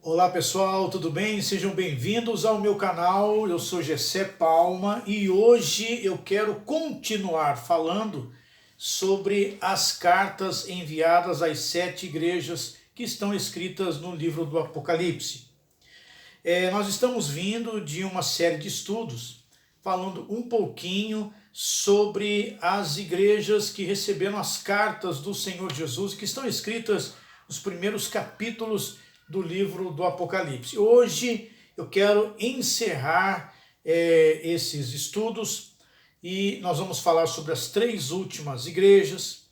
Olá pessoal, tudo bem? Sejam bem-vindos ao meu canal. Eu sou Gessé Palma e hoje eu quero continuar falando sobre as cartas enviadas às 7 igrejas que estão escritas no livro do Apocalipse. Nós estamos vindo de uma série de estudos falando um pouquinho sobre as igrejas que receberam as cartas do Senhor Jesus, que estão escritas nos primeiros capítulos do livro do Apocalipse. Hoje eu quero encerrar esses estudos e nós vamos falar sobre as 3 últimas igrejas.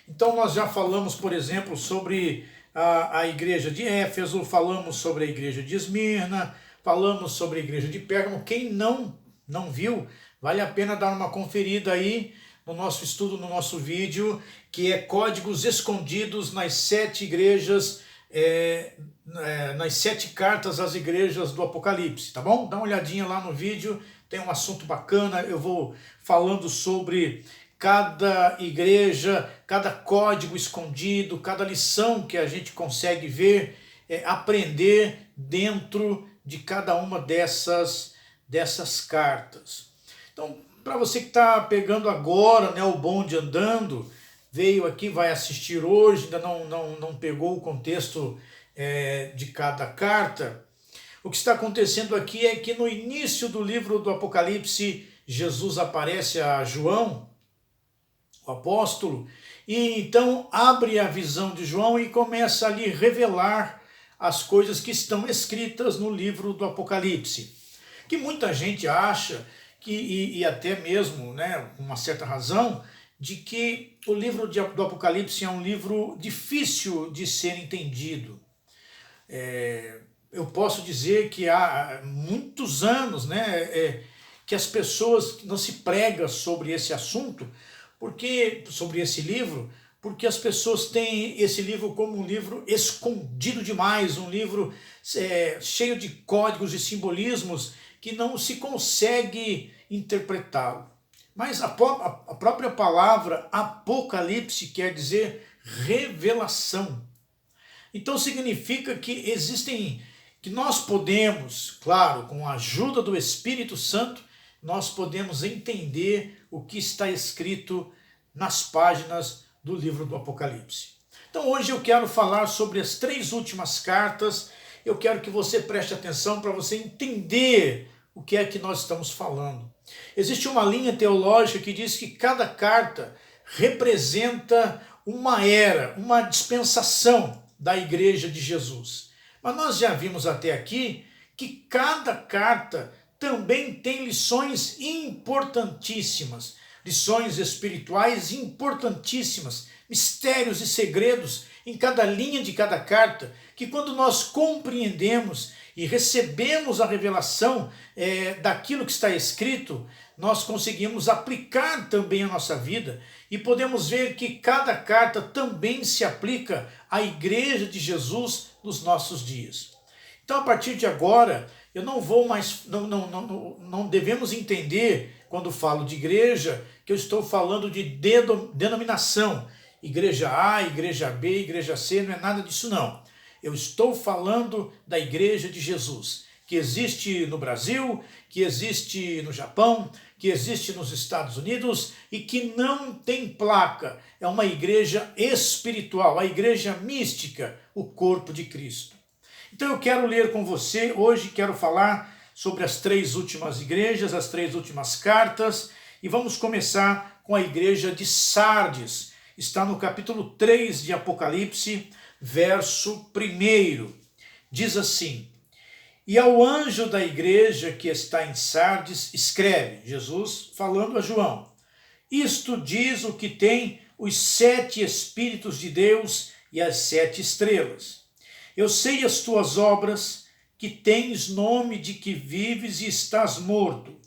Então nós já falamos, por exemplo, sobre a igreja de Éfeso, falamos sobre a igreja de Esmirna, falamos sobre a igreja de Pérgamo. Quem não viu, vale a pena dar uma conferida aí no nosso estudo, no nosso vídeo, que é Códigos Escondidos nas 7 igrejas, nas 7 cartas às igrejas do Apocalipse, tá bom? Dá uma olhadinha lá no vídeo, tem um assunto bacana, eu vou falando sobre cada igreja, cada código escondido, cada lição que a gente consegue ver, aprender dentro de cada uma dessas cartas. Então, para você que está pegando agora, né, o bonde andando, veio aqui, vai assistir hoje, ainda não pegou o contexto de cada carta, o que está acontecendo aqui é que no início do livro do Apocalipse, Jesus aparece a João, o apóstolo, e então abre a visão de João e começa a lhe revelar as coisas que estão escritas no livro do Apocalipse, que muita gente acha, e até mesmo, né, com uma certa razão, de que o livro do Apocalipse é um livro difícil de ser entendido. Eu posso dizer que há muitos anos, né, que as pessoas não se pregam sobre esse assunto, sobre esse livro, porque as pessoas têm esse livro como um livro escondido demais, um livro cheio de códigos e simbolismos que não se consegue interpretá-lo. Mas a própria palavra Apocalipse quer dizer revelação. Então significa que que nós podemos, claro, com a ajuda do Espírito Santo, nós podemos entender o que está escrito nas páginas do livro do Apocalipse. Então hoje eu quero falar sobre as 3 últimas cartas. Eu quero que você preste atenção para você entender o que é que nós estamos falando. Existe uma linha teológica que diz que cada carta representa uma era, uma dispensação da igreja de Jesus. Mas nós já vimos até aqui que cada carta também tem lições importantíssimas, lições espirituais importantíssimas, mistérios e segredos em cada linha de cada carta, que quando nós compreendemos e recebemos a revelação daquilo que está escrito, nós conseguimos aplicar também a nossa vida e podemos ver que cada carta também se aplica à igreja de Jesus nos nossos dias. Então, a partir de agora, eu não vou mais, não devemos entender, quando falo de igreja, que eu estou falando de denominação. Igreja A, igreja B, igreja C, não é nada disso não. Eu estou falando da igreja de Jesus, que existe no Brasil, que existe no Japão, que existe nos Estados Unidos e que não tem placa. É uma igreja espiritual, a igreja mística, o corpo de Cristo. Então eu quero ler com você, hoje quero falar sobre as 3 últimas igrejas, as 3 últimas cartas, e vamos começar com a igreja de Sardes. Está no capítulo 3 de Apocalipse, verso 1. Diz assim: E ao anjo da igreja que está em Sardes escreve, Jesus falando a João, isto diz o que tem os 7 Espíritos de Deus e as 7 estrelas. Eu sei as tuas obras, que tens nome de que vives e estás morto.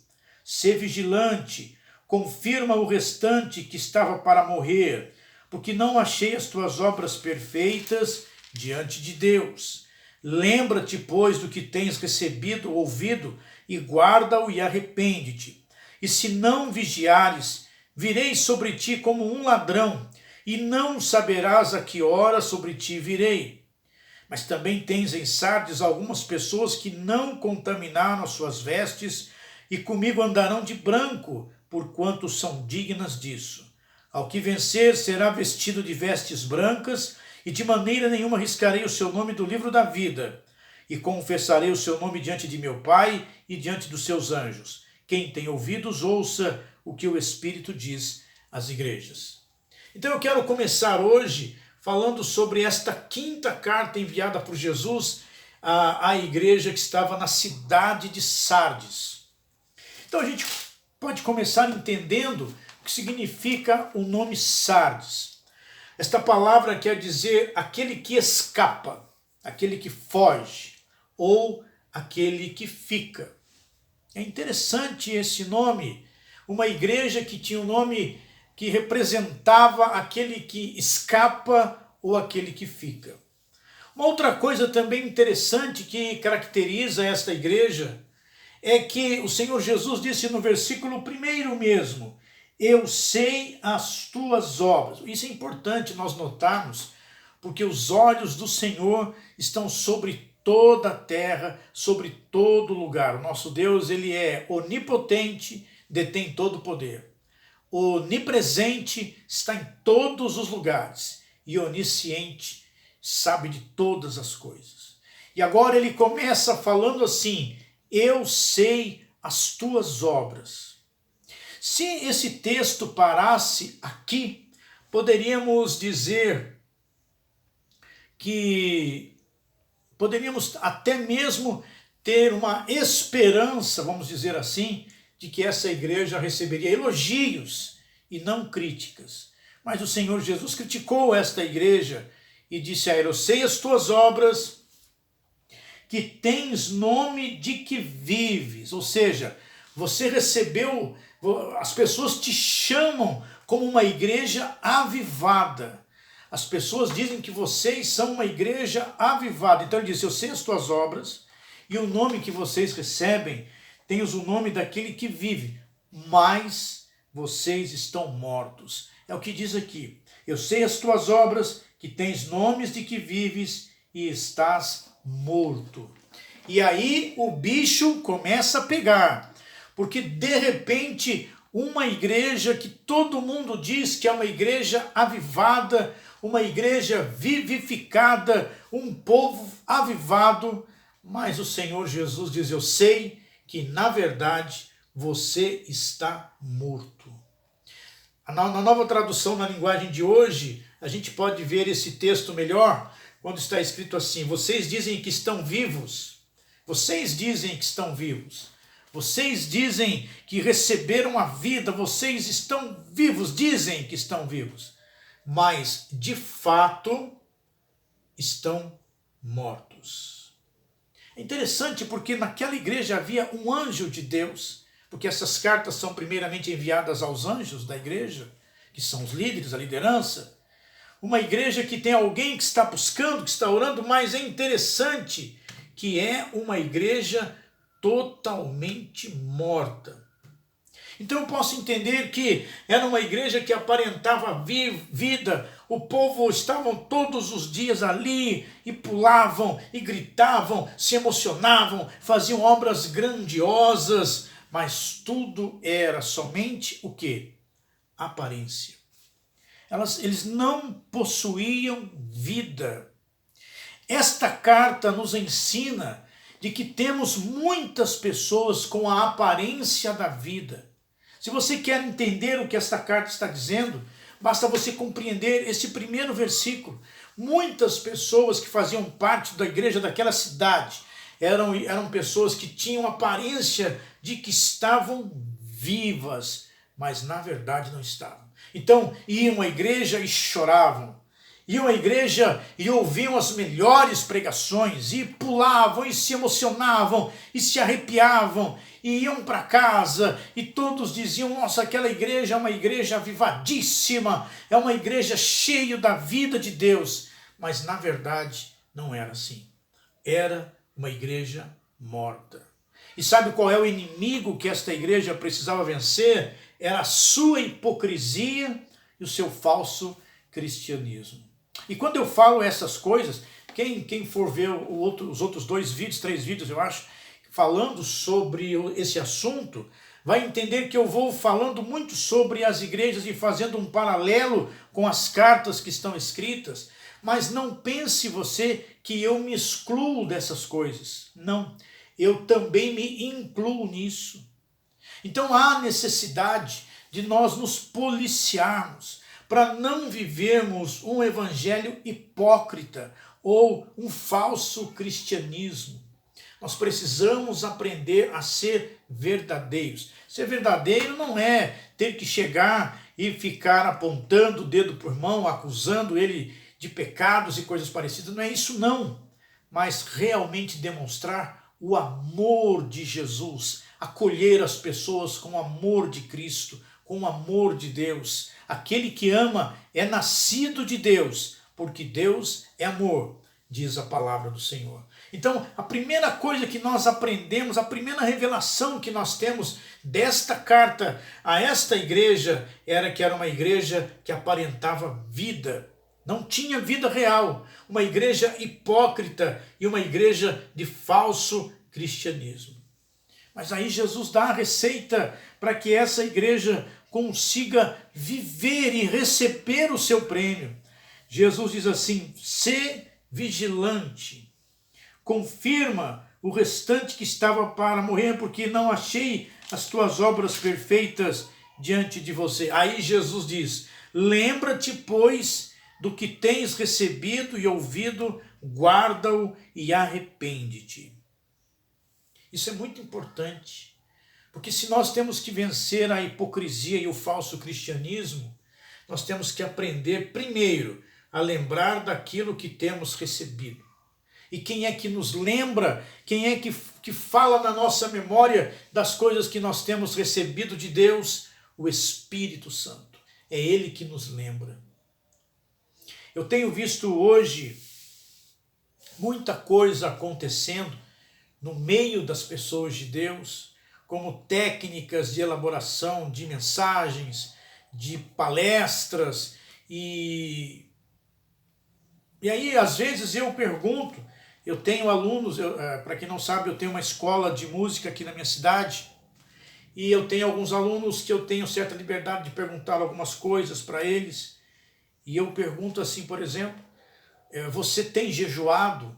Sê vigilante, confirma o restante que estava para morrer, porque não achei as tuas obras perfeitas diante de Deus. Lembra-te, pois, do que tens recebido, ouvido, e guarda-o e arrepende-te. E se não vigiares, virei sobre ti como um ladrão, e não saberás a que hora sobre ti virei. Mas também tens em Sardes algumas pessoas que não contaminaram as suas vestes e comigo andarão de branco, porquanto são dignas disso. Ao que vencer será vestido de vestes brancas, e de maneira nenhuma riscarei o seu nome do livro da vida, e confessarei o seu nome diante de meu Pai e diante dos seus anjos. Quem tem ouvidos, ouça o que o Espírito diz às igrejas. Então eu quero começar hoje falando sobre esta quinta carta enviada por Jesus à igreja que estava na cidade de Sardes. Então a gente pode começar entendendo o que significa o nome Sardes. Esta palavra quer dizer aquele que escapa, aquele que foge, ou aquele que fica. É interessante esse nome, uma igreja que tinha um nome que representava aquele que escapa ou aquele que fica. Uma outra coisa também interessante que caracteriza esta igreja é que o Senhor Jesus disse no versículo 1 mesmo: eu sei as tuas obras. Isso é importante nós notarmos, porque os olhos do Senhor estão sobre toda a terra, sobre todo lugar. O nosso Deus, ele é onipotente, detém todo o poder. Onipresente, está em todos os lugares. E onisciente, sabe de todas as coisas. E agora ele começa falando assim: eu sei as tuas obras. Se esse texto parasse aqui, poderíamos dizer que poderíamos até mesmo ter uma esperança, vamos dizer assim, de que essa igreja receberia elogios e não críticas. Mas o Senhor Jesus criticou esta igreja e disse a ela: eu sei as tuas obras, que tens nome de que vives. Ou seja, você recebeu, as pessoas te chamam como uma igreja avivada. As pessoas dizem que vocês são uma igreja avivada. Então ele disse: eu sei as tuas obras, e o nome que vocês recebem, tens o nome daquele que vive, mas vocês estão mortos. É o que diz aqui: eu sei as tuas obras, que tens nomes de que vives e estás morto. E aí o bicho começa a pegar, porque de repente uma igreja que todo mundo diz que é uma igreja avivada, uma igreja vivificada, um povo avivado, mas o Senhor Jesus diz: eu sei que na verdade você está morto. Na nova tradução, na linguagem de hoje, a gente pode ver esse texto melhor quando está escrito assim: vocês dizem que estão vivos, vocês dizem que estão vivos. Vocês dizem que receberam a vida, vocês estão vivos, dizem que estão vivos, mas de fato estão mortos. É interessante porque naquela igreja havia um anjo de Deus, porque essas cartas são primeiramente enviadas aos anjos da igreja, que são os líderes, a liderança. Uma igreja que tem alguém que está buscando, que está orando, mas é interessante que é uma igreja totalmente morta. Então eu posso entender que era uma igreja que aparentava vida, o povo estavam todos os dias ali e pulavam e gritavam, se emocionavam, faziam obras grandiosas, mas tudo era somente o quê? Aparência. Eles não possuíam vida. Esta carta nos ensina de que temos muitas pessoas com a aparência da vida. Se você quer entender o que esta carta está dizendo, basta você compreender esse primeiro versículo. Muitas pessoas que faziam parte da igreja daquela cidade eram pessoas que tinham aparência de que estavam vivas, mas na verdade não estavam. Então iam à igreja e choravam. Iam à igreja e ouviam as melhores pregações, e pulavam, e se emocionavam, e se arrepiavam, e iam para casa, e todos diziam: nossa, aquela igreja é uma igreja avivadíssima, é uma igreja cheia da vida de Deus. Mas na verdade não era assim. Era uma igreja morta. E sabe qual é o inimigo que esta igreja precisava vencer? Era a sua hipocrisia e o seu falso cristianismo. E quando eu falo essas coisas, Quem for ver os outros 2 vídeos, 3 vídeos, eu acho, falando sobre esse assunto, vai entender que eu vou falando muito sobre as igrejas e fazendo um paralelo com as cartas que estão escritas, mas não pense você que eu me excluo dessas coisas. Não, eu também me incluo nisso. Então há necessidade de nós nos policiarmos para não vivermos um evangelho hipócrita ou um falso cristianismo. Nós precisamos aprender a ser verdadeiros. Ser verdadeiro não é ter que chegar e ficar apontando o dedo para o irmão, acusando ele de pecados e coisas parecidas. Não é isso não. Mas realmente demonstrar o amor de Jesus, acolher as pessoas com o amor de Cristo, com o amor de Deus. Aquele que ama é nascido de Deus, porque Deus é amor, diz a palavra do Senhor. Então, a primeira coisa que nós aprendemos, a primeira revelação que nós temos desta carta a esta igreja, era que era uma igreja que aparentava vida. Não tinha vida real. Uma igreja hipócrita e uma igreja de falso cristianismo. Mas aí Jesus dá a receita para que essa igreja consiga viver e receber o seu prêmio. Jesus diz assim: sê vigilante, confirma o restante que estava para morrer, porque não achei as tuas obras perfeitas diante de você. Aí Jesus diz: lembra-te, pois, do que tens recebido e ouvido, guarda-o e arrepende-te. Isso é muito importante, porque se nós temos que vencer a hipocrisia e o falso cristianismo, nós temos que aprender primeiro a lembrar daquilo que temos recebido. E quem é que nos lembra, quem é que fala na nossa memória das coisas que nós temos recebido de Deus? O Espírito Santo. É Ele que nos lembra. Eu tenho visto hoje muita coisa acontecendo no meio das pessoas de Deus, como técnicas de elaboração de mensagens, de palestras, e aí às vezes eu pergunto, eu tenho alunos, para quem não sabe, eu tenho uma escola de música aqui na minha cidade, e eu tenho alguns alunos que eu tenho certa liberdade de perguntar algumas coisas para eles, e eu pergunto assim, por exemplo, você tem jejuado?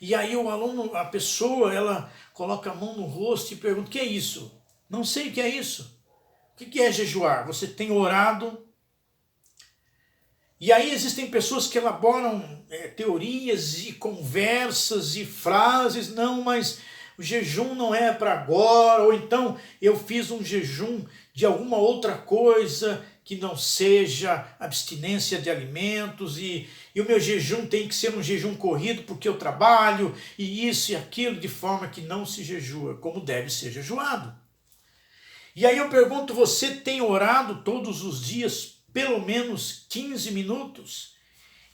E aí o aluno, a pessoa, ela coloca a mão no rosto e pergunta: o que é isso? Não sei o que é isso. O que é jejuar? Você tem orado? E aí existem pessoas que elaboram teorias e conversas e frases: não, mas o jejum não é para agora, ou então eu fiz um jejum de alguma outra coisa que não seja abstinência de alimentos, e o meu jejum tem que ser um jejum corrido porque eu trabalho, e isso e aquilo, de forma que não se jejua como deve ser jejuado. E aí eu pergunto: você tem orado todos os dias pelo menos 15 minutos?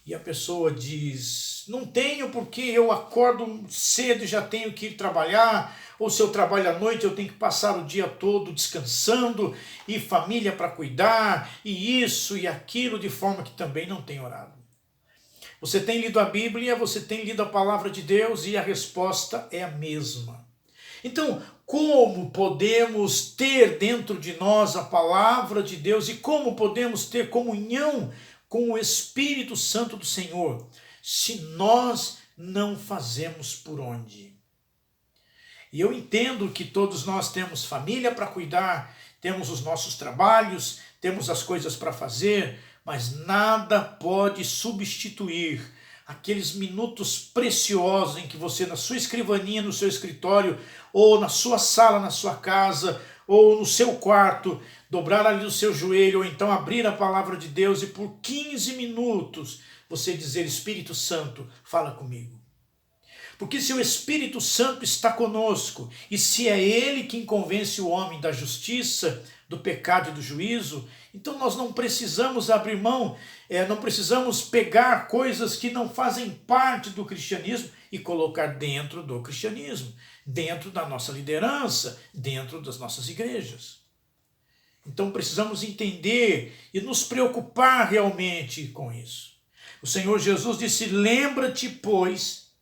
E a pessoa diz: não tenho, porque eu acordo cedo e já tenho que ir trabalhar, ou se eu trabalho à noite eu tenho que passar o dia todo descansando, e família para cuidar, e isso e aquilo, de forma que também não tem orado. Você tem lido a Bíblia, você tem lido a palavra de Deus, e a resposta é a mesma. Então, como podemos ter dentro de nós a palavra de Deus, e como podemos ter comunhão com o Espírito Santo do Senhor, se nós não fazemos por onde? E eu entendo que todos nós temos família para cuidar, temos os nossos trabalhos, temos as coisas para fazer, mas nada pode substituir aqueles minutos preciosos em que você, na sua escrivaninha, no seu escritório, ou na sua sala, na sua casa, ou no seu quarto, dobrar ali o seu joelho, ou então abrir a palavra de Deus e por 15 minutos você dizer: Espírito Santo, fala comigo. Porque se o Espírito Santo está conosco, e se é Ele quem convence o homem da justiça, do pecado e do juízo, então nós não precisamos abrir mão, não precisamos pegar coisas que não fazem parte do cristianismo e colocar dentro do cristianismo, dentro da nossa liderança, dentro das nossas igrejas. Então precisamos entender e nos preocupar realmente com isso. O Senhor Jesus disse: lembra-te, pois,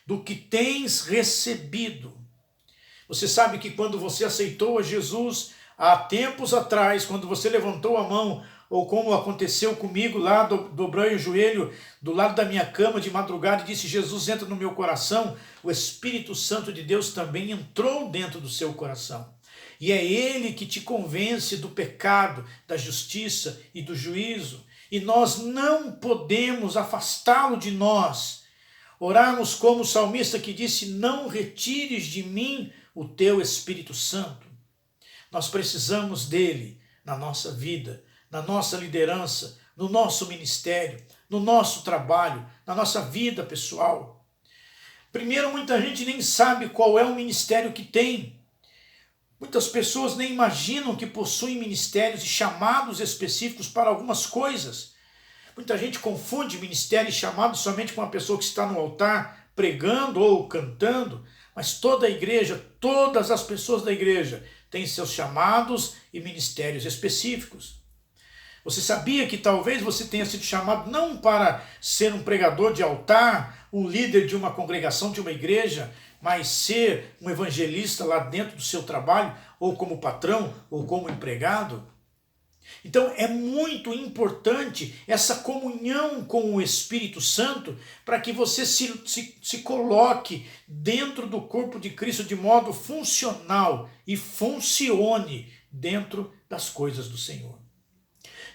do que tens recebido. Você sabe que quando você aceitou a Jesus há tempos atrás, quando você levantou a mão, ou como aconteceu comigo lá, dobrei o joelho do lado da minha cama de madrugada e disse: Jesus, entra no meu coração, o Espírito Santo de Deus também entrou dentro do seu coração. E é Ele que te convence do pecado, da justiça e do juízo. E nós não podemos afastá-lo de nós. Orarmos como o salmista que disse: não retires de mim o teu Espírito Santo. Nós precisamos dele na nossa vida, na nossa liderança, no nosso ministério, no nosso trabalho, na nossa vida pessoal. Primeiro, muita gente nem sabe qual é o ministério que tem. Muitas pessoas nem imaginam que possuem ministérios e chamados específicos para algumas coisas. Muita gente confunde ministério e chamado somente com uma pessoa que está no altar pregando ou cantando, mas toda a igreja, todas as pessoas da igreja têm seus chamados e ministérios específicos. Você sabia que talvez você tenha sido chamado não para ser um pregador de altar, um líder de uma congregação, de uma igreja, mas ser um evangelista lá dentro do seu trabalho, ou como patrão, ou como empregado? Então é muito importante essa comunhão com o Espírito Santo para que você se coloque dentro do corpo de Cristo de modo funcional e funcione dentro das coisas do Senhor.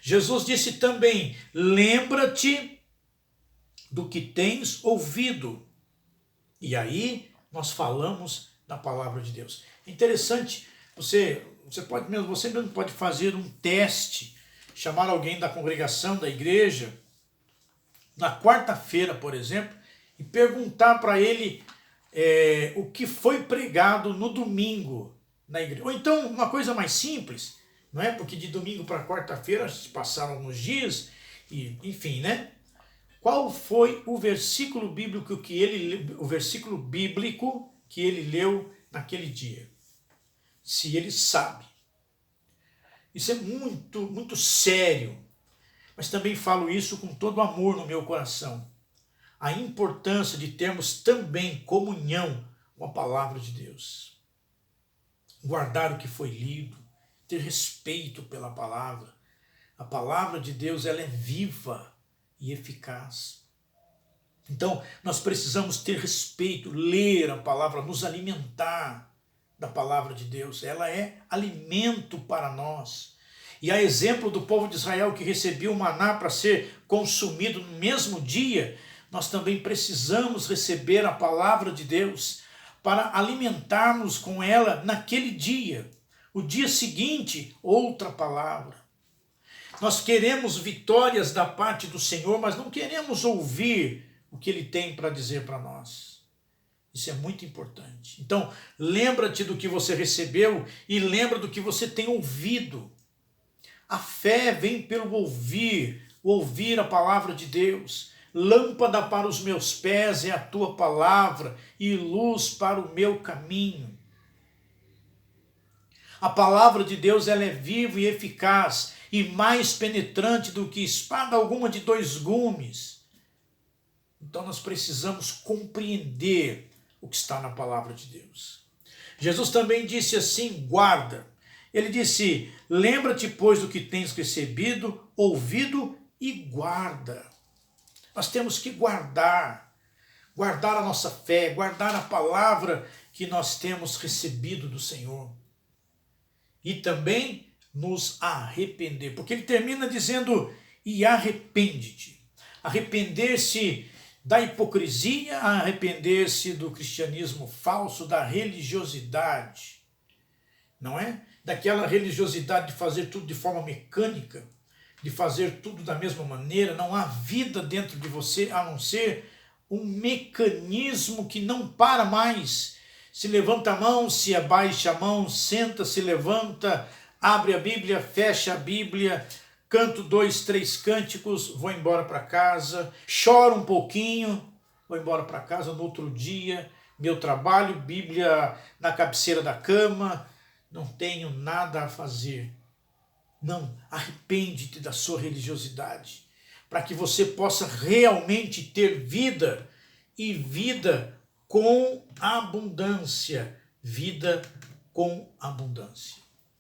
Jesus disse também: lembra-te do que tens ouvido. E aí nós falamos da palavra de Deus. É interessante, você mesmo pode fazer um teste, chamar alguém da congregação, da igreja, na quarta-feira, por exemplo, e perguntar para ele o que foi pregado no domingo na igreja. Ou então, uma coisa mais simples, não é? Porque de domingo para quarta-feira se passaram alguns dias, e, enfim, né? Qual foi o versículo bíblico que ele leu naquele dia? Se ele sabe. Isso é muito, muito sério. Mas também falo isso com todo amor no meu coração. A importância de termos também comunhão com a palavra de Deus. Guardar o que foi lido, ter respeito pela palavra. A palavra de Deus, ela é viva e eficaz. Então, nós precisamos ter respeito, ler a palavra, nos alimentar da palavra de Deus. Ela é alimento para nós. E a exemplo do povo de Israel que recebia o maná para ser consumido no mesmo dia, nós também precisamos receber a palavra de Deus para alimentarmos com ela naquele dia. O dia seguinte, outra palavra. Nós queremos vitórias da parte do Senhor, mas não queremos ouvir o que Ele tem para dizer para nós. Isso é muito importante. Então, lembra-te do que você recebeu e lembra do que você tem ouvido. A fé vem pelo ouvir a palavra de Deus. Lâmpada para os meus pés é a tua palavra e luz para o meu caminho. A palavra de Deus, ela é viva e eficaz e mais penetrante do que espada alguma de 2 gumes. Então nós precisamos compreender o que está na palavra de Deus. Jesus também disse assim: guarda. Ele disse: lembra-te, pois, do que tens recebido, ouvido e guarda. Nós temos que guardar a nossa fé, guardar a palavra que nós temos recebido do Senhor. E também nos arrepender, porque ele termina dizendo: e arrepende-te. Arrepender-se da hipocrisia, arrepender-se do cristianismo falso, da religiosidade, não é? Daquela religiosidade de fazer tudo de forma mecânica, de fazer tudo da mesma maneira. Não há vida dentro de você a não ser um mecanismo que não para mais. Se levanta a mão, se abaixa a mão, senta, se levanta, abre a Bíblia, fecha a Bíblia, canto 2, 3 cânticos, vou embora para casa, choro um pouquinho, vou embora para casa. No outro dia, meu trabalho, Bíblia na cabeceira da cama, não tenho nada a fazer. Não, arrepende-te da sua religiosidade. para que você possa realmente ter vida e vida com abundância. Vida com abundância.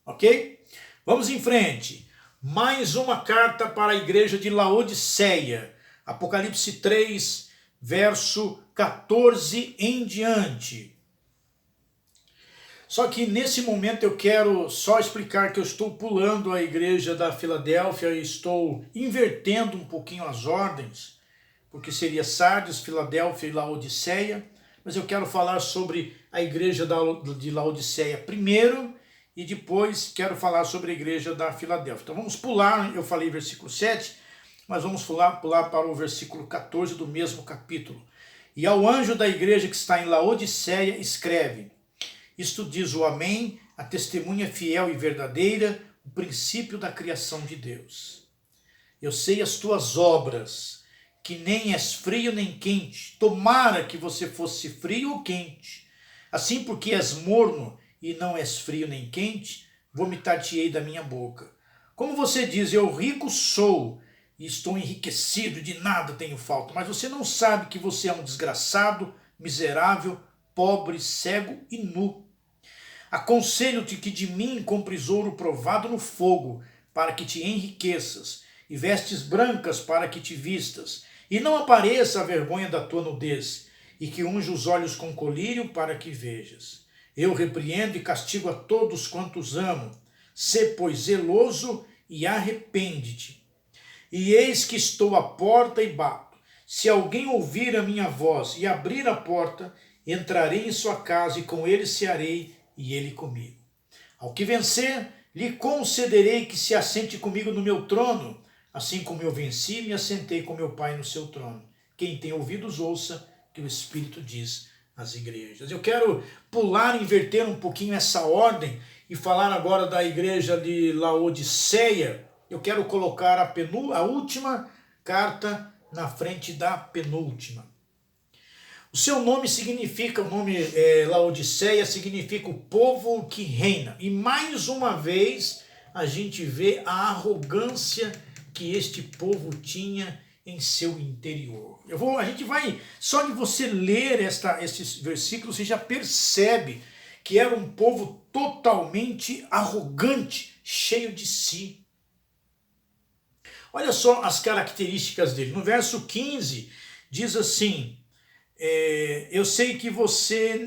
Ok? Vamos em frente. Mais uma carta para a igreja de Laodiceia. Apocalipse 3, verso 14 em diante. Só que nesse momento eu quero só explicar que eu estou pulando a igreja da Filadélfia e estou invertendo um pouquinho as ordens, porque seria Sardes, Filadélfia e Laodiceia, mas eu quero falar sobre a igreja de Laodiceia primeiro e depois quero falar sobre a igreja da Filadélfia. Então vamos pular, eu falei versículo 7, mas vamos pular para o versículo 14 do mesmo capítulo. E ao anjo da igreja que está em Laodiceia escreve: isto diz o Amém, a testemunha fiel e verdadeira, o princípio da criação de Deus. Eu sei as tuas obras, que nem és frio nem quente. Tomara que você fosse frio ou quente. Assim, porque és morno e não és frio nem quente, vomitar-te-ei da minha boca. Como você diz, eu rico sou e estou enriquecido, de nada tenho falta. Mas você não sabe que você é um desgraçado, miserável, pobre, cego e nu. Aconselho-te que de mim compres ouro provado no fogo, para que te enriqueças, e vestes brancas para que te vistas, e não apareça a vergonha da tua nudez, e que unja os olhos com colírio para que vejas. Eu repreendo e castigo a todos quantos amo. Sê, pois, zeloso e arrepende-te. E eis que estou à porta e bato. Se alguém ouvir a minha voz e abrir a porta, entrarei em sua casa e com ele cearei e ele comigo. Ao que vencer, lhe concederei que se assente comigo no meu trono, assim como eu venci e me assentei com meu Pai no seu trono. Quem tem ouvidos, ouça que o Espírito diz às igrejas. Eu quero pular, inverter um pouquinho essa ordem e falar agora da igreja de Laodiceia. Eu quero colocar a última carta na frente da penúltima. O seu nome significa, o nome Laodiceia significa o povo que reina. E mais uma vez a gente vê a arrogância que este povo tinha em seu interior. A gente vai, só de você ler esses versículos, você já percebe que era um povo totalmente arrogante, cheio de si. Olha só as características dele. No verso 15 diz assim: eu sei que você,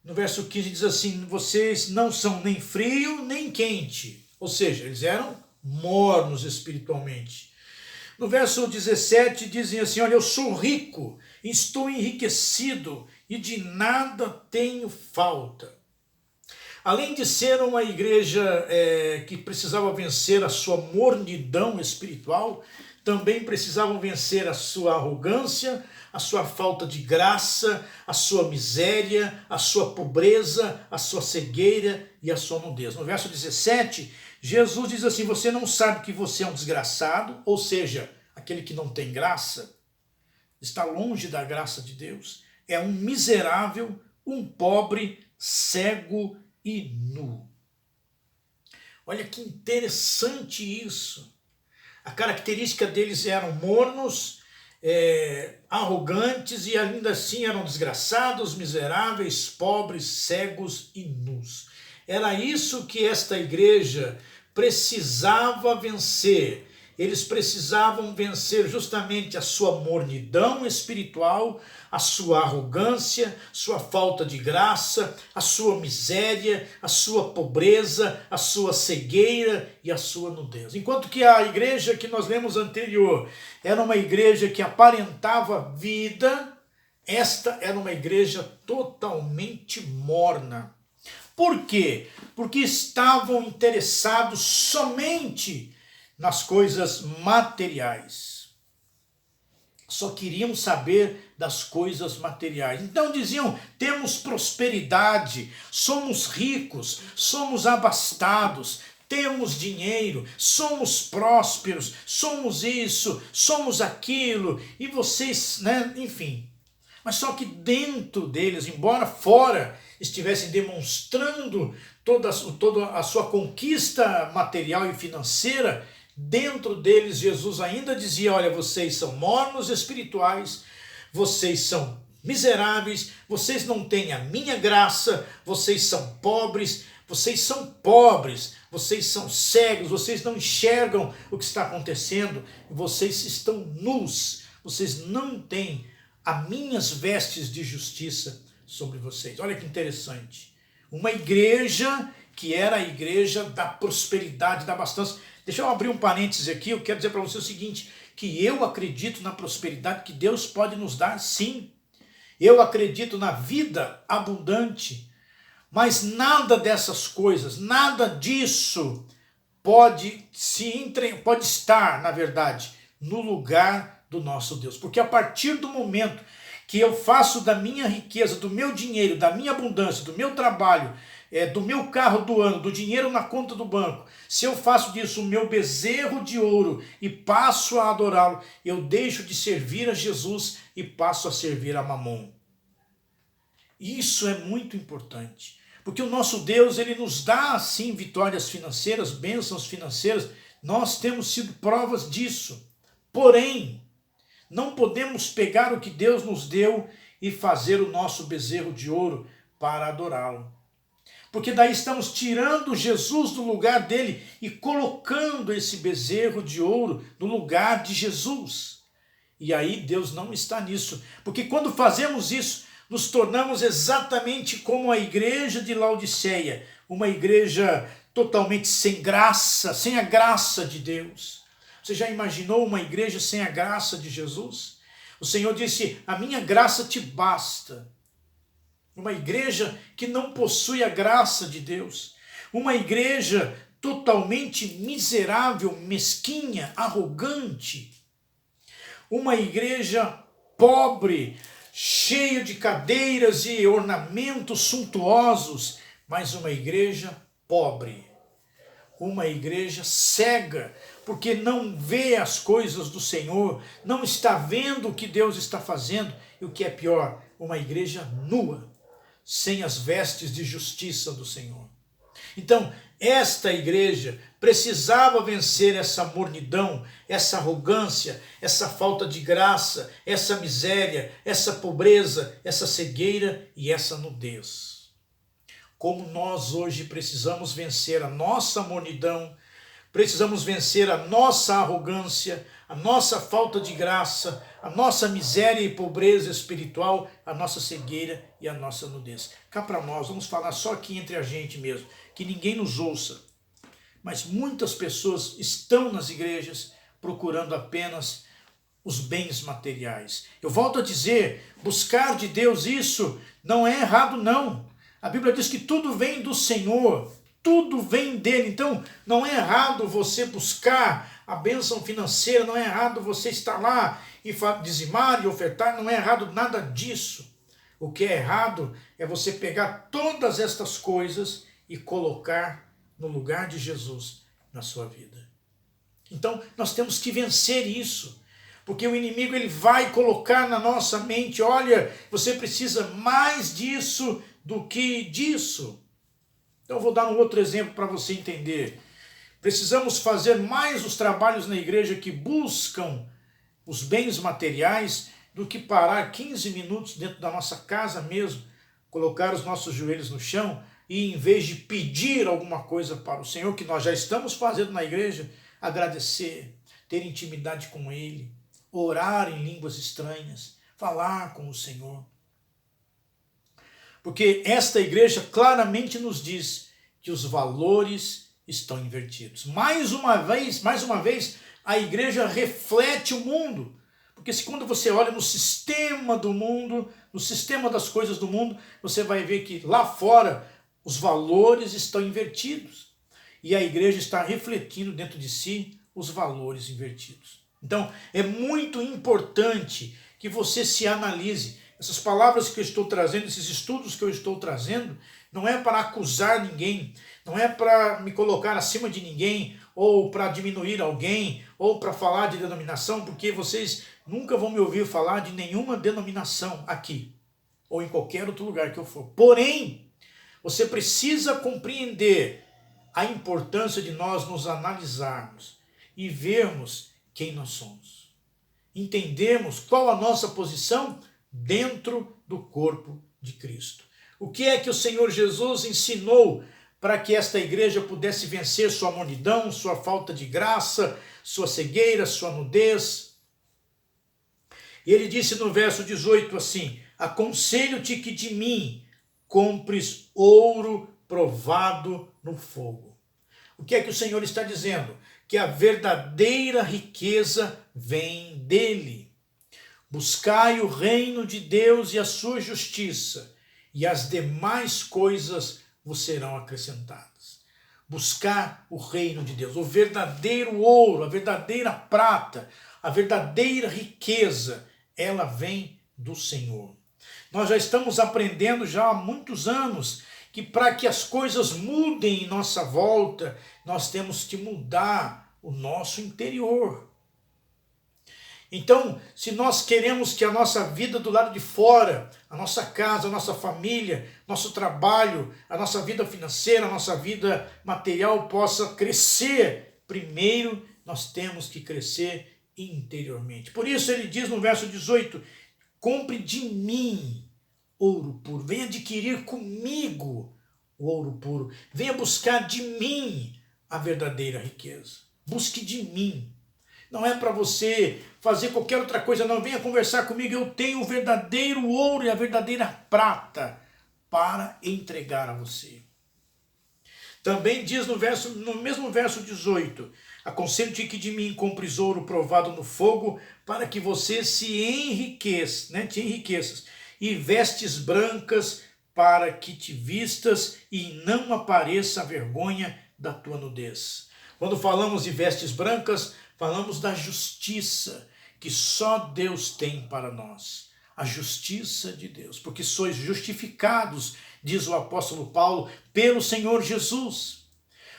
no verso 15 diz assim, vocês não são nem frio nem quente. Ou seja, eles eram mornos espiritualmente. No verso 17 dizem assim, olha, eu sou rico, estou enriquecido e de nada tenho falta. Além de ser uma igreja que precisava vencer a sua mornidão espiritual, também precisavam vencer a sua arrogância, a sua falta de graça, a sua miséria, a sua pobreza, a sua cegueira e a sua nudez. No verso 17, Jesus diz assim, você não sabe que você é um desgraçado, ou seja, aquele que não tem graça, está longe da graça de Deus, é um miserável, um pobre, cego e nu. Olha que interessante isso. A característica deles eram mornos, arrogantes e ainda assim eram desgraçados, miseráveis, pobres, cegos e nus. Era isso que esta igreja precisava vencer. Eles precisavam vencer justamente a sua mornidão espiritual, a sua arrogância, sua falta de graça, a sua miséria, a sua pobreza, a sua cegueira e a sua nudez. Enquanto que a igreja que nós lemos anterior era uma igreja que aparentava vida, esta era uma igreja totalmente morna. Por quê? Porque estavam interessados somente nas coisas materiais. Só queriam saber das coisas materiais. Então diziam, temos prosperidade, somos ricos, somos abastados, temos dinheiro, somos prósperos, somos isso, somos aquilo, e vocês, enfim. Mas só que dentro deles, embora fora estivessem demonstrando toda a sua conquista material e financeira, dentro deles Jesus ainda dizia: olha, vocês são mornos espirituais, vocês são miseráveis, vocês não têm a minha graça, vocês são pobres, vocês são cegos, vocês não enxergam o que está acontecendo, vocês estão nus, vocês não têm as minhas vestes de justiça sobre vocês. Olha que interessante. Uma igreja que era a igreja da prosperidade, da abastança. Deixa eu abrir um parênteses aqui, eu quero dizer para você o seguinte, que eu acredito na prosperidade que Deus pode nos dar, sim. Eu acredito na vida abundante, mas nada dessas coisas, nada disso pode estar, na verdade, no lugar do nosso Deus. Porque a partir do momento que eu faço da minha riqueza, do meu dinheiro, da minha abundância, do meu trabalho, do meu carro do ano, do dinheiro na conta do banco, se eu faço disso o meu bezerro de ouro e passo a adorá-lo, eu deixo de servir a Jesus e passo a servir a Mamon. Isso é muito importante, porque o nosso Deus, ele nos dá sim vitórias financeiras, bênçãos financeiras, nós temos sido provas disso. Porém, não podemos pegar o que Deus nos deu e fazer o nosso bezerro de ouro para adorá-lo. Porque daí estamos tirando Jesus do lugar dele e colocando esse bezerro de ouro no lugar de Jesus. E aí Deus não está nisso. Porque quando fazemos isso, nos tornamos exatamente como a igreja de Laodiceia, uma igreja totalmente sem graça, sem a graça de Deus. Você já imaginou uma igreja sem a graça de Jesus? O Senhor disse: a minha graça te basta. Uma igreja que não possui a graça de Deus. Uma igreja totalmente miserável, mesquinha, arrogante. Uma igreja pobre, cheia de cadeiras e ornamentos suntuosos, mas uma igreja pobre. Uma igreja cega, porque não vê as coisas do Senhor, não está vendo o que Deus está fazendo, e o que é pior, uma igreja nua, sem as vestes de justiça do Senhor. Então, esta igreja precisava vencer essa mornidão, essa arrogância, essa falta de graça, essa miséria, essa pobreza, essa cegueira e essa nudez. Como nós hoje precisamos vencer a nossa mornidão, precisamos vencer a nossa arrogância, a nossa falta de graça, a nossa miséria e pobreza espiritual, a nossa cegueira e a nossa nudez. Cá para nós, vamos falar só aqui entre a gente mesmo, que ninguém nos ouça. Mas muitas pessoas estão nas igrejas procurando apenas os bens materiais. Eu volto a dizer, buscar de Deus isso não é errado não. A Bíblia diz que tudo vem do Senhor, tudo vem dele. Então, não é errado você buscar a bênção financeira, não é errado você estar lá e dizimar e ofertar, não é errado nada disso. O que é errado é você pegar todas estas coisas e colocar no lugar de Jesus na sua vida. Então, nós temos que vencer isso, porque o inimigo ele vai colocar na nossa mente: olha, você precisa mais disso do que disso. Então eu vou dar um outro exemplo para você entender. Precisamos fazer mais os trabalhos na igreja que buscam os bens materiais do que parar 15 minutos dentro da nossa casa mesmo, colocar os nossos joelhos no chão e, em vez de pedir alguma coisa para o Senhor, que nós já estamos fazendo na igreja, agradecer, ter intimidade com Ele, orar em línguas estranhas, falar com o Senhor. Porque esta igreja claramente nos diz que os valores estão invertidos. Mais uma vez, a igreja reflete o mundo. Porque se quando você olha no sistema do mundo, no sistema das coisas do mundo, você vai ver que lá fora os valores estão invertidos. E a igreja está refletindo dentro de si os valores invertidos. Então, é muito importante que você se analise. Essas palavras que eu estou trazendo, esses estudos que eu estou trazendo, não é para acusar ninguém, não é para me colocar acima de ninguém, ou para diminuir alguém, ou para falar de denominação, porque vocês nunca vão me ouvir falar de nenhuma denominação aqui, ou em qualquer outro lugar que eu for. Porém, você precisa compreender a importância de nós nos analisarmos e vermos quem nós somos. Entendemos qual a nossa posição dentro do corpo de Cristo. O que é que o Senhor Jesus ensinou para que esta igreja pudesse vencer sua mornidão, sua falta de graça, sua cegueira, sua nudez? E ele disse no verso 18 assim: aconselho-te que de mim compres ouro provado no fogo. O que é que o Senhor está dizendo? Que a verdadeira riqueza vem dele. Buscai o reino de Deus e a sua justiça, e as demais coisas vos serão acrescentadas. Buscar o reino de Deus, o verdadeiro ouro, a verdadeira prata, a verdadeira riqueza, ela vem do Senhor. Nós já estamos aprendendo já há muitos anos que para que as coisas mudem em nossa volta, nós temos que mudar o nosso interior. Então, se nós queremos que a nossa vida do lado de fora, a nossa casa, a nossa família, nosso trabalho, a nossa vida financeira, a nossa vida material possa crescer, primeiro nós temos que crescer interiormente. Por isso ele diz no verso 18, compre de mim ouro puro, venha adquirir comigo o ouro puro, venha buscar de mim a verdadeira riqueza, busque de mim. Não é para você fazer qualquer outra coisa, não. Venha conversar comigo, eu tenho o verdadeiro ouro e a verdadeira prata para entregar a você. Também diz no mesmo verso 18, aconselho-te que de mim compres ouro provado no fogo, para que você se enriqueça, né, te enriqueças, e vestes brancas para que te vistas e não apareça a vergonha da tua nudez. Quando falamos de vestes brancas, falamos da justiça que só Deus tem para nós. A justiça de Deus, porque sois justificados, diz o apóstolo Paulo, pelo Senhor Jesus.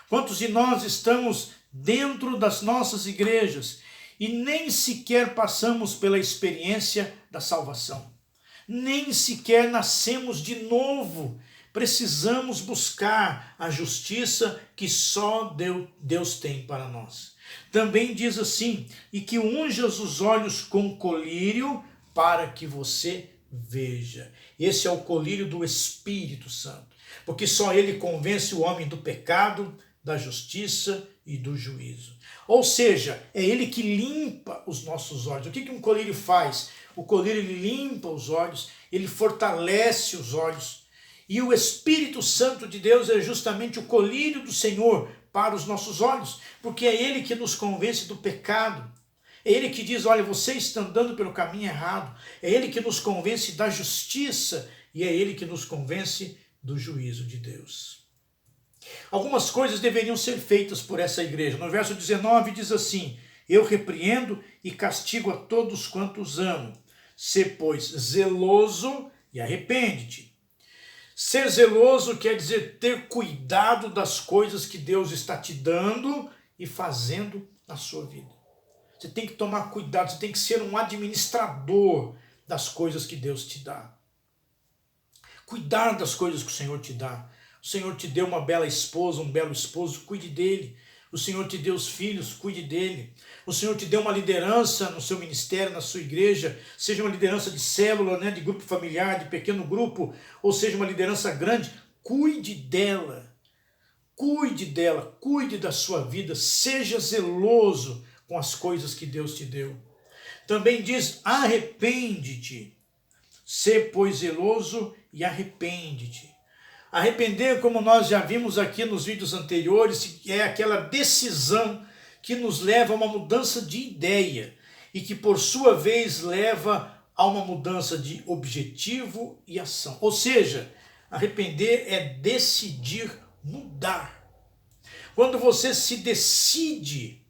Quantos de nós estamos dentro das nossas igrejas e nem sequer passamos pela experiência da salvação? Nem sequer nascemos de novo. Precisamos buscar a justiça que só Deus tem para nós. Também diz assim, e que unjas os olhos com colírio para que você veja. Esse é o colírio do Espírito Santo, porque só ele convence o homem do pecado, da justiça e do juízo. Ou seja, é ele que limpa os nossos olhos. O que um colírio faz? O colírio ele limpa os olhos, ele fortalece os olhos. E o Espírito Santo de Deus é justamente o colírio do Senhor para os nossos olhos, porque é ele que nos convence do pecado. É ele que diz, olha, você está andando pelo caminho errado. É ele que nos convence da justiça e é ele que nos convence do juízo de Deus. Algumas coisas deveriam ser feitas por essa igreja. No verso 19 diz assim, eu repreendo e castigo a todos quantos amo. Sê, pois, zeloso e arrepende-te. Ser zeloso quer dizer ter cuidado das coisas que Deus está te dando e fazendo na sua vida. Você tem que tomar cuidado, você tem que ser um administrador das coisas que Deus te dá. Cuidar das coisas que o Senhor te dá. O Senhor te deu uma bela esposa, um belo esposo, cuide dele. O Senhor te deu os filhos, cuide dele. O Senhor te deu uma liderança no seu ministério, na sua igreja, seja uma liderança de célula, né, de grupo familiar, de pequeno grupo, ou seja uma liderança grande, cuide dela. Cuide dela, cuide da sua vida, seja zeloso com as coisas que Deus te deu. Também diz, arrepende-te. Sê, pois, zeloso e arrepende-te. Arrepender, como nós já vimos aqui nos vídeos anteriores, é aquela decisão que nos leva a uma mudança de ideia e que, por sua vez, leva a uma mudança de objetivo e ação. Ou seja, arrepender é decidir mudar. Quando você se decide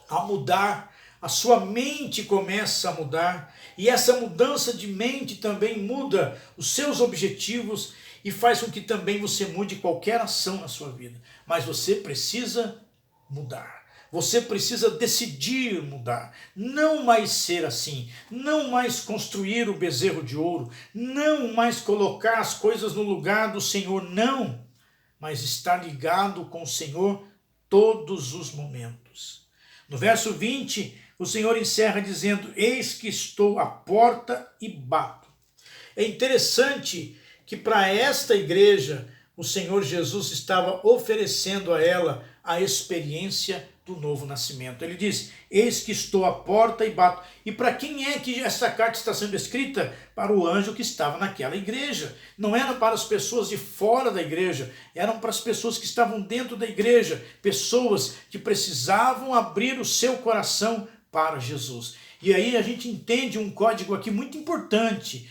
a mudar, a sua mente começa a mudar e essa mudança de mente também muda os seus objetivos e faz com que também você mude qualquer ação na sua vida. Mas você precisa mudar. Você precisa decidir mudar. Não mais ser assim. Não mais construir o bezerro de ouro. Não mais colocar as coisas no lugar do Senhor. Não. Mas estar ligado com o Senhor todos os momentos. No verso 20, o Senhor encerra dizendo: eis que estou à porta e bato. É interessante que para esta igreja o Senhor Jesus estava oferecendo a ela a experiência do novo nascimento. Ele diz: eis que estou à porta e bato. E para quem é que essa carta está sendo escrita? Para o anjo que estava naquela igreja. Não era para as pessoas de fora da igreja, eram para as pessoas que estavam dentro da igreja, pessoas que precisavam abrir o seu coração para Jesus. E aí a gente entende um código aqui muito importante.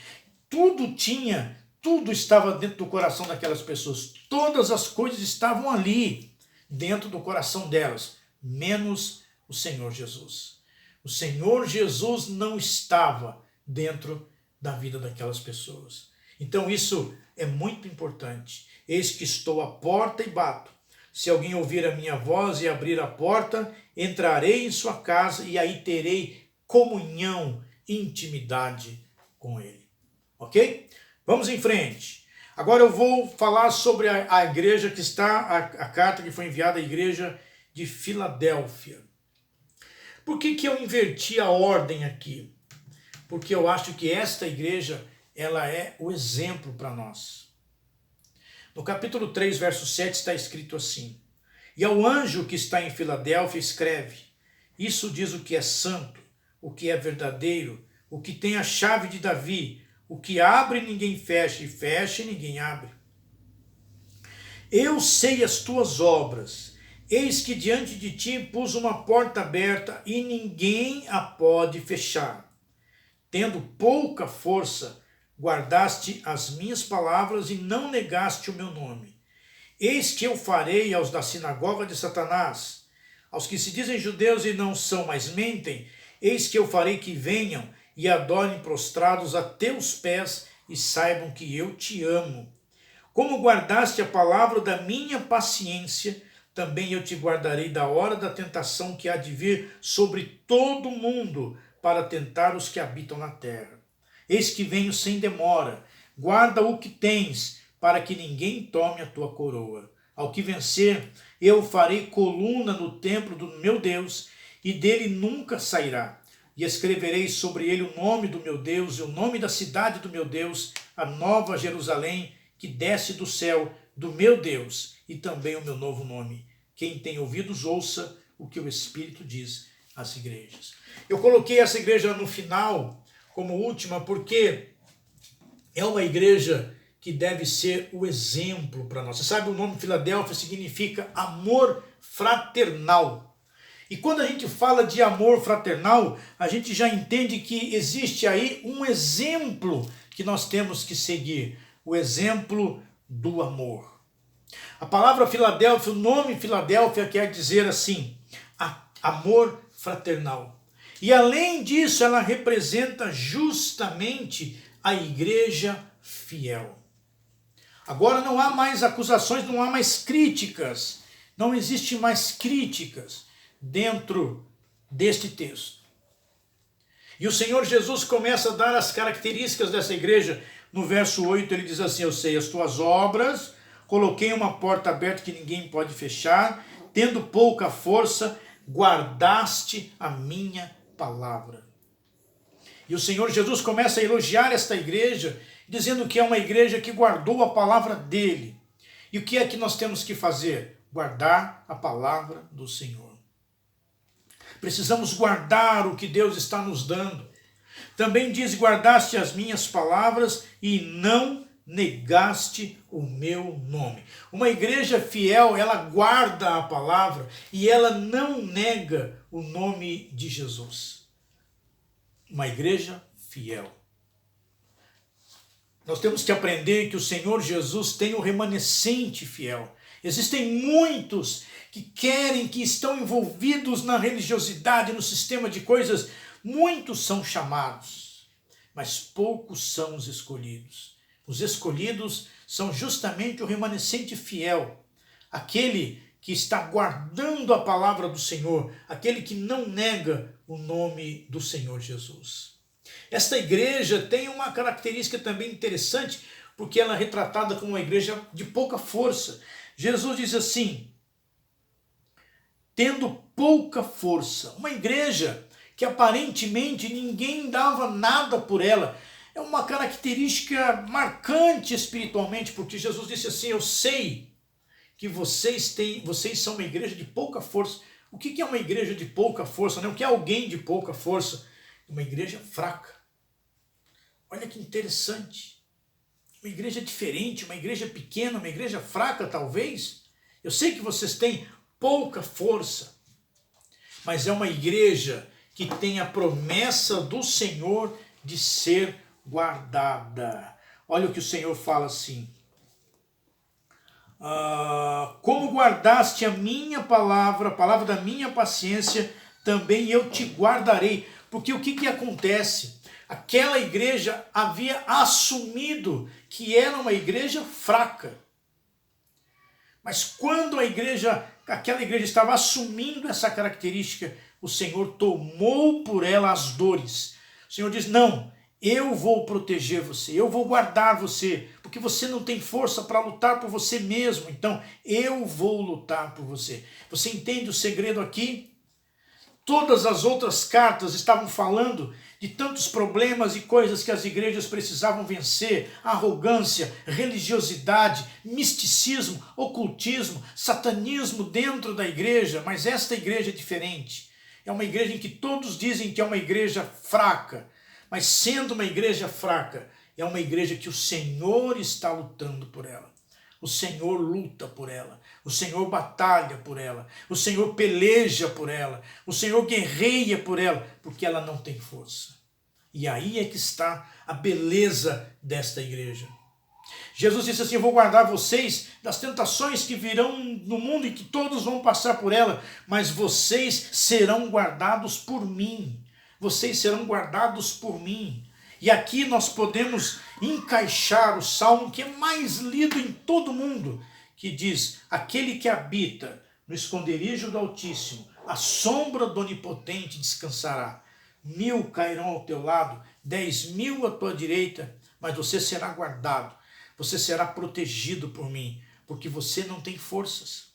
Tudo estava dentro do coração daquelas pessoas. Todas as coisas estavam ali, dentro do coração delas, menos o Senhor Jesus. O Senhor Jesus não estava dentro da vida daquelas pessoas. Então isso é muito importante. Eis que estou à porta e bato. Se alguém ouvir a minha voz e abrir a porta, entrarei em sua casa e aí terei comunhão, intimidade com ele. Ok? Vamos em frente. Agora eu vou falar sobre a igreja que está, a carta que foi enviada à igreja de Filadélfia. Por que eu inverti a ordem aqui? Porque eu acho que esta igreja, ela é o exemplo para nós. No capítulo 3, verso 7 está escrito assim: e ao anjo que está em Filadélfia escreve: isso diz o que é santo, o que é verdadeiro, o que tem a chave de Davi, o que abre ninguém fecha, e fecha e ninguém abre. Eu sei as tuas obras, eis que diante de ti pus uma porta aberta e ninguém a pode fechar. Tendo pouca força, guardaste as minhas palavras e não negaste o meu nome. Eis que eu farei aos da sinagoga de Satanás, aos que se dizem judeus e não são, mas mentem, eis que eu farei que venham e adorem prostrados a teus pés e saibam que eu te amo. Como guardaste a palavra da minha paciência, também eu te guardarei da hora da tentação que há de vir sobre todo o mundo para tentar os que habitam na terra. Eis que venho sem demora, guarda o que tens, para que ninguém tome a tua coroa. Ao que vencer, eu farei coluna no templo do meu Deus, e dele nunca sairá. E escreverei sobre ele o nome do meu Deus e o nome da cidade do meu Deus, a nova Jerusalém, que desce do céu do meu Deus, e também o meu novo nome. Quem tem ouvidos, ouça o que o Espírito diz às igrejas. Eu coloquei essa igreja no final, como última, porque é uma igreja que deve ser o exemplo para nós. Você sabe, o nome Filadélfia significa amor fraternal. E quando a gente fala de amor fraternal, a gente já entende que existe aí um exemplo que nós temos que seguir. O exemplo do amor. A palavra Filadélfia, o nome Filadélfia quer dizer assim, amor fraternal. E além disso, ela representa justamente a igreja fiel. Agora não há mais acusações, não há mais críticas. Não existe mais críticas dentro deste texto. E o Senhor Jesus começa a dar as características dessa igreja. No verso 8 ele diz assim: eu sei as tuas obras, coloquei uma porta aberta que ninguém pode fechar, tendo pouca força, guardaste a minha palavra. E o Senhor Jesus começa a elogiar esta igreja, dizendo que é uma igreja que guardou a palavra dele. E o que é que nós temos que fazer? Guardar a palavra do Senhor. Precisamos guardar o que Deus está nos dando. Também diz: guardaste as minhas palavras e não negaste o meu nome. Uma igreja fiel, ela guarda a palavra e ela não nega o nome de Jesus. Uma igreja fiel. Nós temos que aprender que o Senhor Jesus tem o remanescente fiel. Existem muitos que querem, que estão envolvidos na religiosidade, no sistema de coisas. Muitos são chamados, mas poucos são os escolhidos. Os escolhidos são justamente o remanescente fiel, aquele que está guardando a palavra do Senhor, aquele que não nega o nome do Senhor Jesus. Esta igreja tem uma característica também interessante, porque ela é retratada como uma igreja de pouca força. Jesus diz assim: tendo pouca força. Uma igreja que aparentemente ninguém dava nada por ela. É uma característica marcante espiritualmente, porque Jesus disse assim: eu sei que vocês são uma igreja de pouca força. O que é uma igreja de pouca força? Né? O que é alguém de pouca força? Uma igreja fraca. Olha que interessante. Uma igreja diferente, uma igreja pequena, uma igreja fraca talvez. Eu sei que vocês têm pouca força, mas é uma igreja que tem a promessa do Senhor de ser guardada. Olha o que o Senhor fala assim: como guardaste a minha palavra, a palavra da minha paciência, também eu te guardarei. Porque o que acontece? Aquela igreja havia assumido que era uma igreja fraca. Mas quando aquela igreja estava assumindo essa característica, o Senhor tomou por ela as dores. O Senhor diz: não, eu vou proteger você, eu vou guardar você, porque você não tem força para lutar por você mesmo, então eu vou lutar por você. Você entende o segredo aqui? Todas as outras cartas estavam falando de tantos problemas e coisas que as igrejas precisavam vencer: arrogância, religiosidade, misticismo, ocultismo, satanismo dentro da igreja. Mas esta igreja é diferente. É uma igreja em que todos dizem que é uma igreja fraca, mas sendo uma igreja fraca, é uma igreja que o Senhor está lutando por ela. O Senhor luta por ela, o Senhor batalha por ela, o Senhor peleja por ela, o Senhor guerreia por ela, porque ela não tem força. E aí é que está a beleza desta igreja. Jesus disse assim: eu vou guardar vocês das tentações que virão no mundo e que todos vão passar por ela, mas vocês serão guardados por mim. Vocês serão guardados por mim. E aqui nós podemos encaixar o salmo que é mais lido em todo o mundo, que diz: aquele que habita no esconderijo do Altíssimo, a sombra do Onipotente descansará. 1000 cairão ao teu lado, 10.000 à tua direita, mas você será guardado, você será protegido por mim, porque você não tem forças.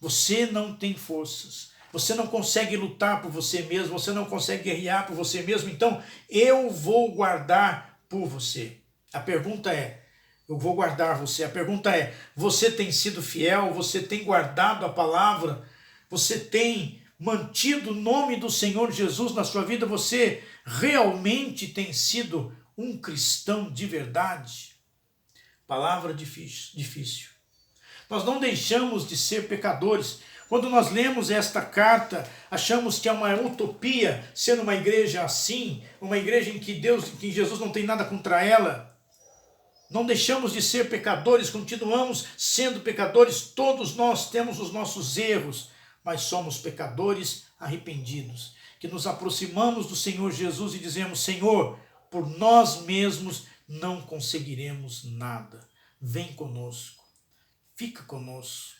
Você não tem forças. Você não consegue lutar por você mesmo, você não consegue guerrear por você mesmo, então eu vou guardar por você. A pergunta é: eu vou guardar você. A pergunta é: você tem sido fiel? Você tem guardado a palavra? Você tem mantido o nome do Senhor Jesus na sua vida? Você realmente tem sido um cristão de verdade? Palavra difícil. Nós não deixamos de ser pecadores. Quando nós lemos esta carta, achamos que é uma utopia ser uma igreja assim, uma igreja em que Jesus não tem nada contra ela. Não deixamos de ser pecadores, continuamos sendo pecadores, todos nós temos os nossos erros, mas somos pecadores arrependidos, que nos aproximamos do Senhor Jesus e dizemos: Senhor, por nós mesmos não conseguiremos nada. Vem conosco, fica conosco.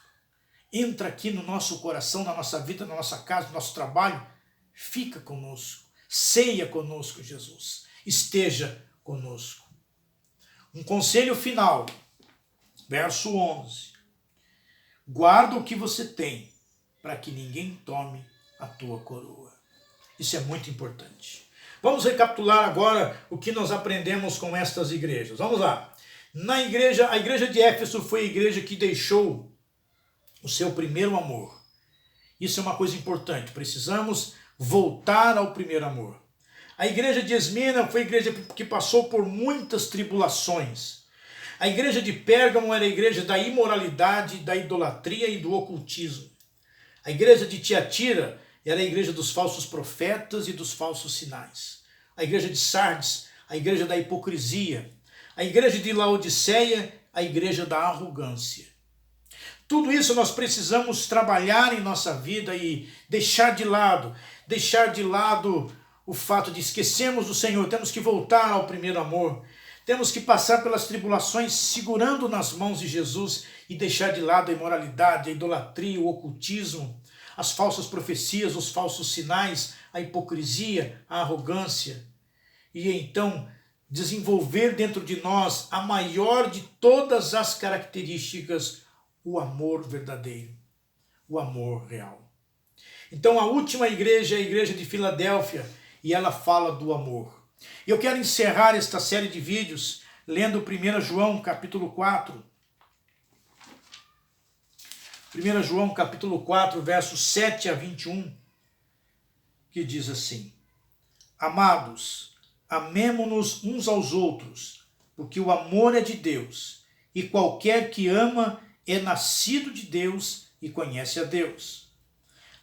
Entra aqui no nosso coração, na nossa vida, na nossa casa, no nosso trabalho. Fica conosco. Ceia conosco, Jesus. Esteja conosco. Um conselho final. Verso 11. Guarda o que você tem, para que ninguém tome a tua coroa. Isso é muito importante. Vamos recapitular agora o que nós aprendemos com estas igrejas. Vamos lá. A igreja de Éfeso foi a igreja que deixou o seu primeiro amor. Isso é uma coisa importante. Precisamos voltar ao primeiro amor. A igreja de Esmina foi a igreja que passou por muitas tribulações. A igreja de Pérgamo era a igreja da imoralidade, da idolatria e do ocultismo. A igreja de Tiatira era a igreja dos falsos profetas e dos falsos sinais. A igreja de Sardes, a igreja da hipocrisia. A igreja de Laodiceia, a igreja da arrogância. Tudo isso nós precisamos trabalhar em nossa vida e deixar de lado o fato de esquecermos do Senhor. Temos que voltar ao primeiro amor. Temos que passar pelas tribulações segurando nas mãos de Jesus e deixar de lado a imoralidade, a idolatria, o ocultismo, as falsas profecias, os falsos sinais, a hipocrisia, a arrogância. E então desenvolver dentro de nós a maior de todas as características: o amor verdadeiro, o amor real. Então a última igreja é a igreja de Filadélfia e ela fala do amor. Eu quero encerrar esta série de vídeos lendo 1 João capítulo 4. 1 João capítulo 4, versos 7 a 21, que diz assim: Amados, amemo-nos uns aos outros, porque o amor é de Deus, e qualquer que ama é nascido de Deus e conhece a Deus.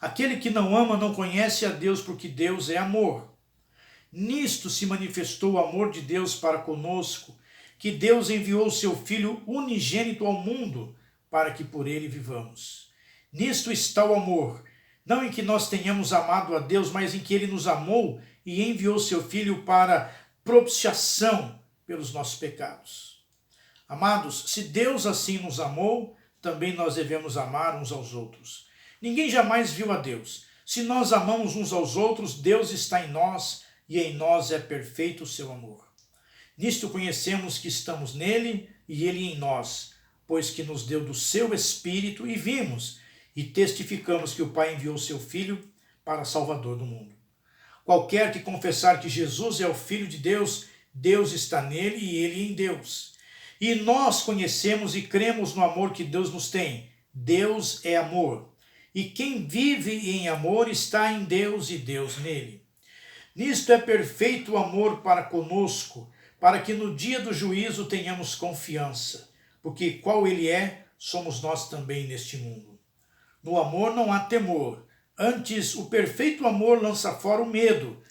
Aquele que não ama não conhece a Deus, porque Deus é amor. Nisto se manifestou o amor de Deus para conosco, que Deus enviou o seu Filho unigênito ao mundo, para que por ele vivamos. Nisto está o amor, não em que nós tenhamos amado a Deus, mas em que ele nos amou e enviou seu Filho para propiciação pelos nossos pecados. Amados, se Deus assim nos amou, também nós devemos amar uns aos outros. Ninguém jamais viu a Deus. Se nós amamos uns aos outros, Deus está em nós e em nós é perfeito o seu amor. Nisto conhecemos que estamos nele e ele em nós, pois que nos deu do seu Espírito, e vimos e testificamos que o Pai enviou seu Filho para Salvador do mundo. Qualquer que confessar que Jesus é o Filho de Deus, Deus está nele e ele em Deus. E nós conhecemos e cremos no amor que Deus nos tem. Deus é amor. E quem vive em amor está em Deus e Deus nele. Nisto é perfeito o amor para conosco, para que no dia do juízo tenhamos confiança, porque qual ele é, somos nós também neste mundo. No amor não há temor, antes o perfeito amor lança fora o medo,